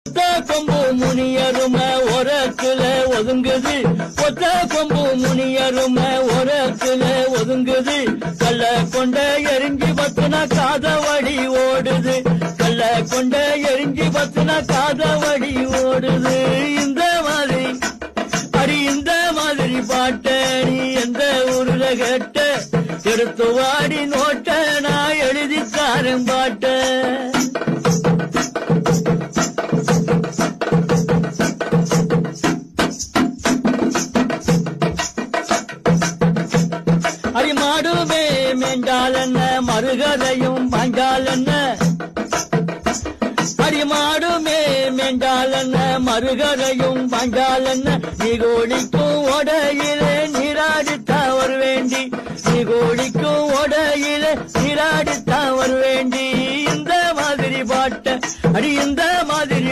கொம்பு முனியரும ஒரத்துல ஒதுங்குது, ஒத்த கொம்பு முனியரும ஒரத்துல ஒதுங்குது. கல்ல கொண்ட எரிஞ்சி பத்துனா காத வழி ஓடுது, கல்ல கொண்ட எரிஞ்சி பத்துனா காத வழி ஓடுது. இந்த மாதிரி அடி இந்த மாதிரி பாட்ட நீ எந்த ஊருல கேட்ட, எடுத்து வாடி நோட்ட நான் எழுதித்தாரன் பாட்ட. அடிமாடுமே மேண்டால் என்ன மறுகதையும் பாஞ்சால் என்ன, அடிமாடுமே மேண்டால் என்ன மறுகதையும் பாஞ்சால் என்ன. நீகோடிக்கும் ஓடையிலே நீராடித்தாவர் வேண்டி, நீகோடிக்கும் ஓடையிலே நீராடித்தாவர் வேண்டி. இந்த மாதிரி பாட்ட அடி இந்த மாதிரி